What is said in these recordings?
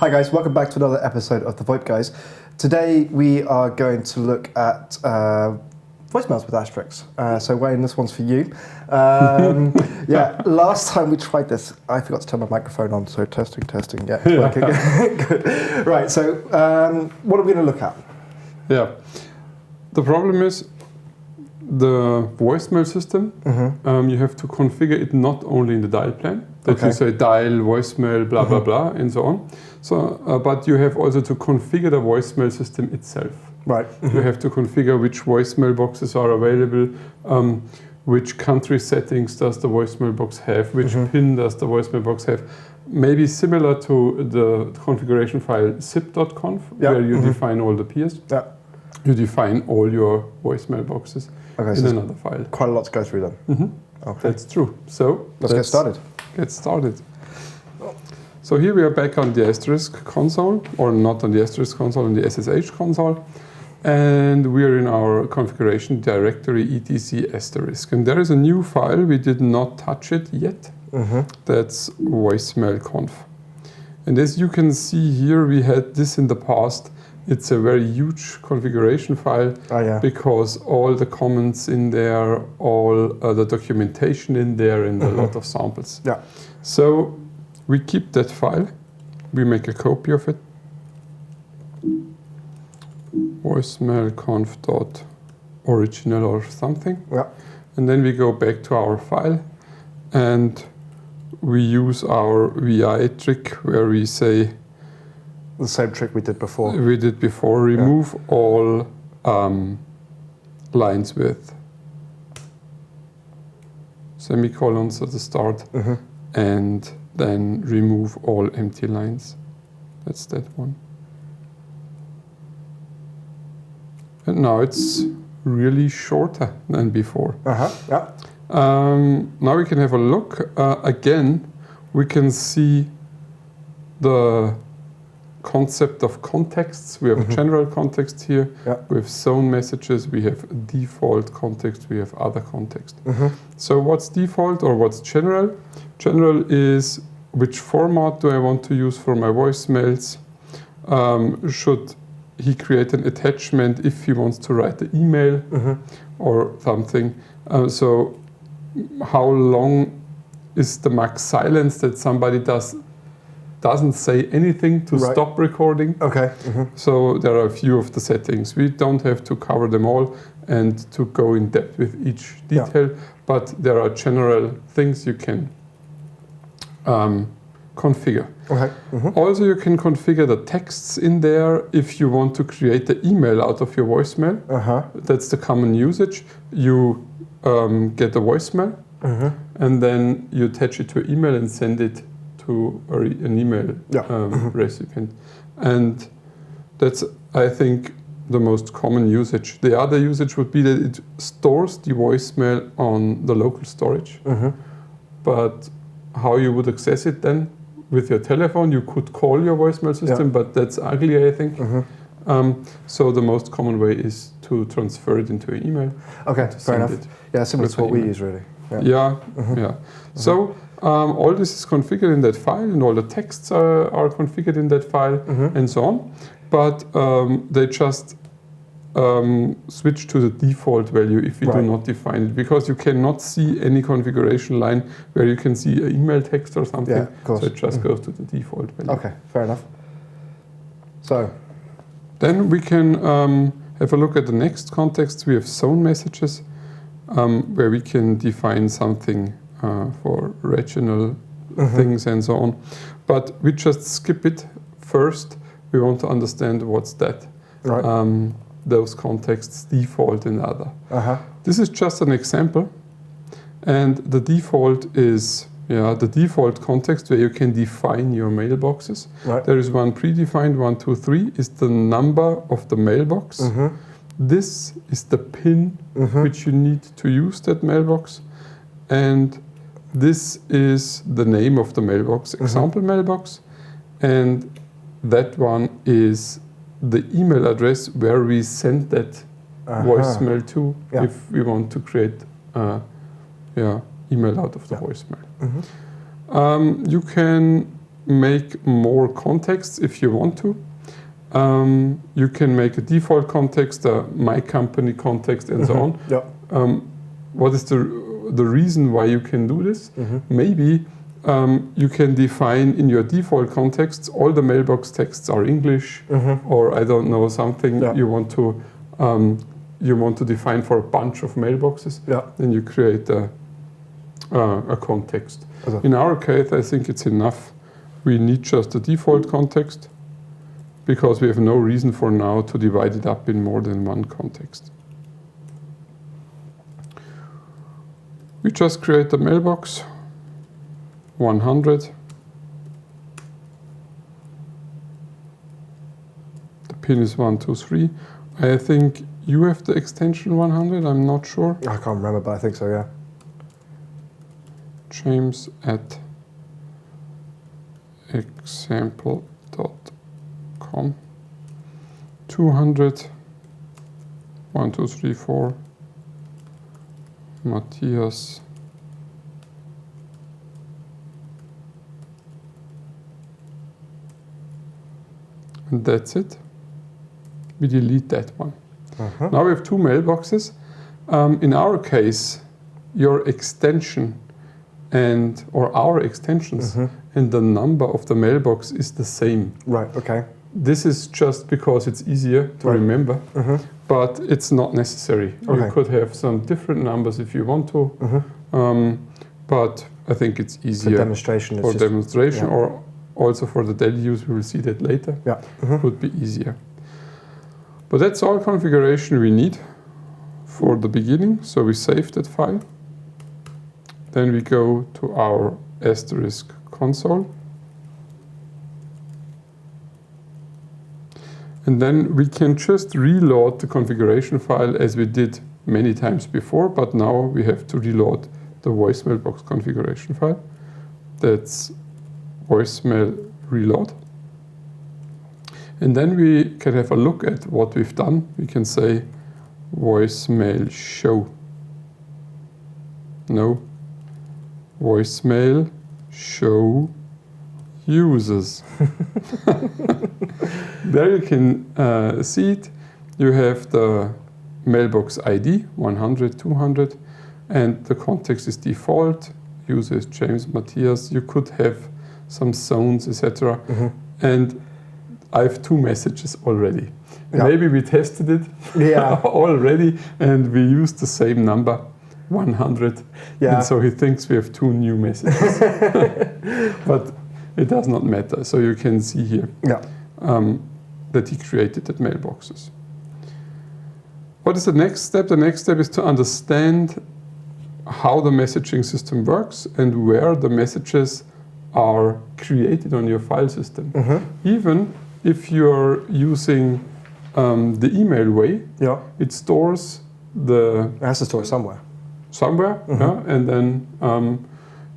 Hi guys, welcome back to another episode of the VoIP Guys. Today we are going to look at voicemails with Asterisk. So Wayne, this one's for you. Yeah, last time we tried this, I forgot to turn my microphone on, so testing, yeah, it's working. Good. Right, so what are we going to look at? Yeah, the problem is the voicemail system, you have to configure it not only in the dial plan, that you say dial, voicemail, blah, blah, blah, and so on. So, but you have also to configure the voicemail system itself. Right. You have to configure which voicemail boxes are available, which country settings does the voicemail box have, which PIN does the voicemail box have. Maybe similar to the configuration file zip.conf, where you define all the peers. Yeah. You define all your voicemail boxes in another file. Quite a lot to go through then. Okay. That's true. So let's get started. So here we are back on the Asterisk console, or not on the Asterisk console, on the SSH console. And we are in our configuration directory etc Asterisk. And there is a new file, we did not touch it yet. That's voicemail.conf. And as you can see here, we had this in the past. It's a very huge configuration file because all the comments in there, all the documentation in there, and a lot of samples. Yeah. So we keep that file. We make a copy of it. Voicemail.conf.original or something. Yeah. And then we go back to our file and we use our VI trick where we say the same trick we did before. Remove all lines with semicolons at the start, and then remove all empty lines. That's that one. And now it's really shorter than before. Now we can have a look. Again, we can see the concept of contexts. We have a general context here. We have zone messages. We have default context. We have other context. So what's default or what's general? General is which format do I want to use for my voicemails? Should he create an attachment if he wants to write the email or something? So how long is the max silence that somebody doesn't say anything to stop recording? So there are a few of the settings. We don't have to cover them all and to go in depth with each detail, but there are general things you can configure. Also, you can configure the texts in there if you want to create the email out of your voicemail. That's the common usage. You get a voicemail and then you attach it to an email and send it to an email recipient. And that's, I think, the most common usage. The other usage would be that it stores the voicemail on the local storage. But how you would access it then? With your telephone, you could call your voicemail system, but that's ugly, I think. So the most common way is to transfer it into an email. Fair enough. Yeah, similar to what we use, really. So all this is configured in that file, and all the texts are configured in that file, and so on. But they just switch to the default value if you do not define it, because you cannot see any configuration line where you can see an email text or something. So it just goes to the default value. Okay, fair enough. So then we can have a look at the next context. We have zone messages where we can define something for regional things and so on. But we just skip it first. We want to understand what's that. Those contexts, default and other. This is just an example. And the default is the default context where you can define your mailboxes. There is one predefined, 1, 2, 3 is the number of the mailbox. This is the PIN which you need to use that mailbox. And this is the name of the mailbox, example mailbox. And that one is the email address where we send that voicemail to if we want to create email out of the voicemail. You can make more contexts if you want to. You can make a default context, a my company context, and so on. Yep. What is the reason why you can do this? Maybe you can define in your default contexts all the mailbox texts are English, or I don't know, something you want to define for a bunch of mailboxes. Then you create a context. In our case, I think it's enough. We need just a default context, because we have no reason for now to divide it up in more than one context. We just create a mailbox, 100. The pin is 123. I think you have the extension 100, I'm not sure. I can't remember, but I think so, yeah. James at example.com. 200, 1, 2, 3, 4. Matthias. And that's it. We delete that one. Now we have two mailboxes. In our case, your extension or our extensions and the number of the mailbox is the same. Right, okay. This is just because it's easier to remember, but it's not necessary. Okay. You could have some different numbers if you want to, but I think it's easier for demonstration, or also for the daily use. We will see that later. Would be easier. But that's all configuration we need for the beginning. So we save that file. Then we go to our Asterisk console. And then we can just reload the configuration file as we did many times before, but now we have to reload the voicemail box configuration file. That's voicemail reload. And then we can have a look at what we've done. We can say voicemail show. No. Voicemail show users. There you can see it. You have the mailbox ID 100, 200, and the context is default. User is James Matthias. You could have some zones, etc. And I have two messages already. Maybe we tested it already, and we used the same number, 100. And so he thinks we have two new messages. But it does not matter. So you can see here that he created that mailboxes. What is the next step? The next step is to understand how the messaging system works and where the messages are created on your file system. Even if you're using the email way, it stores it has to store somewhere. And then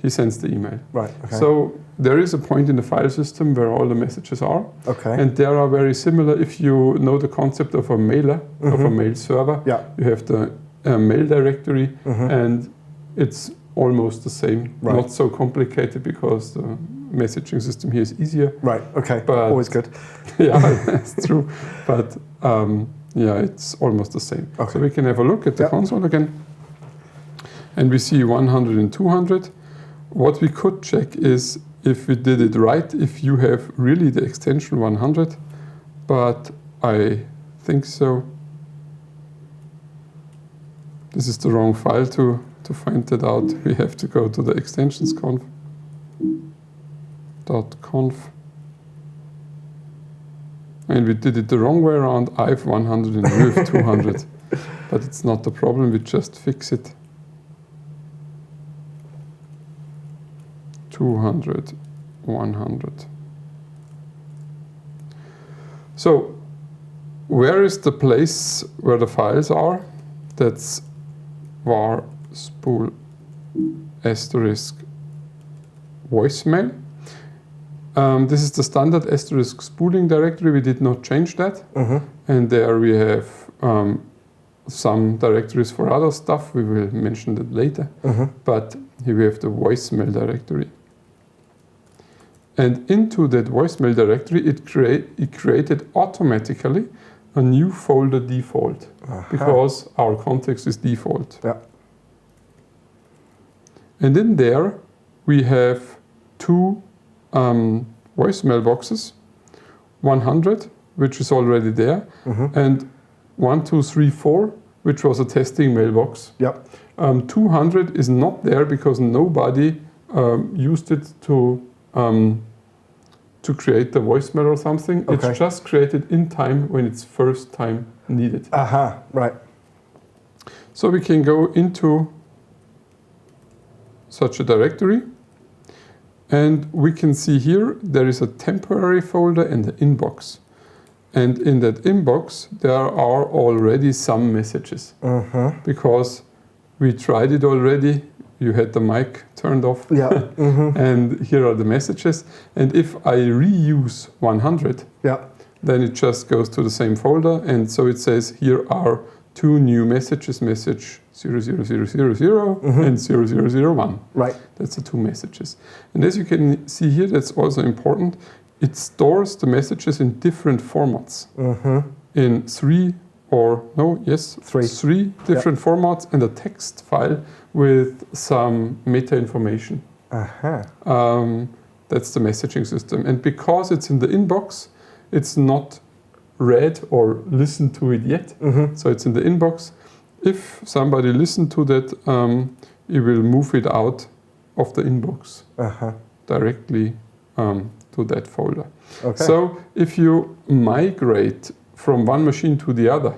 he sends the email. Right. Okay. So there is a point in the file system where all the messages are. And they are very similar. If you know the concept of a mailer, of a mail server, you have the mail directory, and it's almost the same. Not so complicated because the messaging system here is easier. Right. Okay. But always good. That's true. But it's almost the same. So we can have a look at the console again. And we see 100 and 200. What we could check is if we did it right, if you have really the extension 100, but I think so. This is the wrong file to find that out. We have to go to the extensions.conf. And we did it the wrong way around. I have 100 and you have 200. But it's not the problem, we just fix it. 200, 100. So, where is the place where the files are? That's var spool asterisk voicemail. This is the standard asterisk spooling directory. We did not change that. And there we have some directories for other stuff. We will mention that later. But here we have the voicemail directory. And into that voicemail directory, it created automatically a new folder default because our context is default. Yeah. And in there, we have two voicemail boxes, 100, which is already there, and 1, 2, 3, 4, which was a testing mailbox. Yep. 200 is not there because nobody used it to create the voicemail or something. Okay. It's just created in time when it's first time needed. Right. So we can go into such a directory, and we can see here there is a temporary folder and the inbox. And in that inbox, there are already some messages because we tried it already. You had the mic turned off. Yeah. And here are the messages. And if I reuse 100, then it just goes to the same folder. And so it says here are two new messages, message 00000 and 0001. Right. That's the two messages. And as you can see here, that's also important. It stores the messages in different formats. In three different formats and a text file with some meta information. That's the messaging system. And because it's in the inbox, it's not read or listened to it yet. So it's in the inbox. If somebody listened to that, it will move it out of the inbox directly to that folder. Okay. So if you migrate from one machine to the other,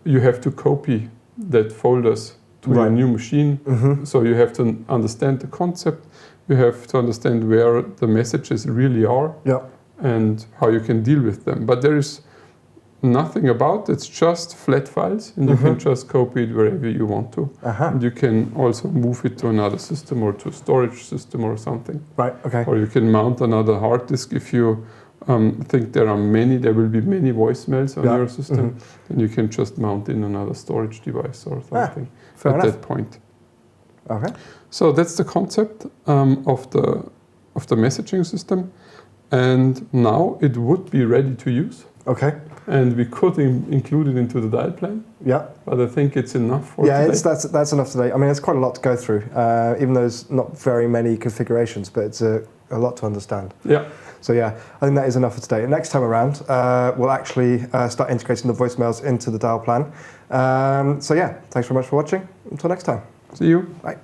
you have to copy that folders to your new machine. So you have to understand the concept. You have to understand where the messages really are and how you can deal with them. But there is nothing about it. It's just flat files, and you can just copy it wherever you want to. And you can also move it to another system or to a storage system or something. Right. Okay. Or you can mount another hard disk if you think there will be many voicemails on your system, then you can just mount in another storage device or something at that point. Okay. So that's the concept of the messaging system, and now it would be ready to use. Okay. And we could include it into the dial plan. Yeah. But I think it's enough for today. That's enough today. I mean, it's quite a lot to go through, even though there's not very many configurations, but it's a lot to understand. Yeah. So yeah, I think that is enough for today. Next time around, we'll actually start integrating the voicemails into the dial plan. So yeah, thanks very much for watching. Until next time. See you. Bye.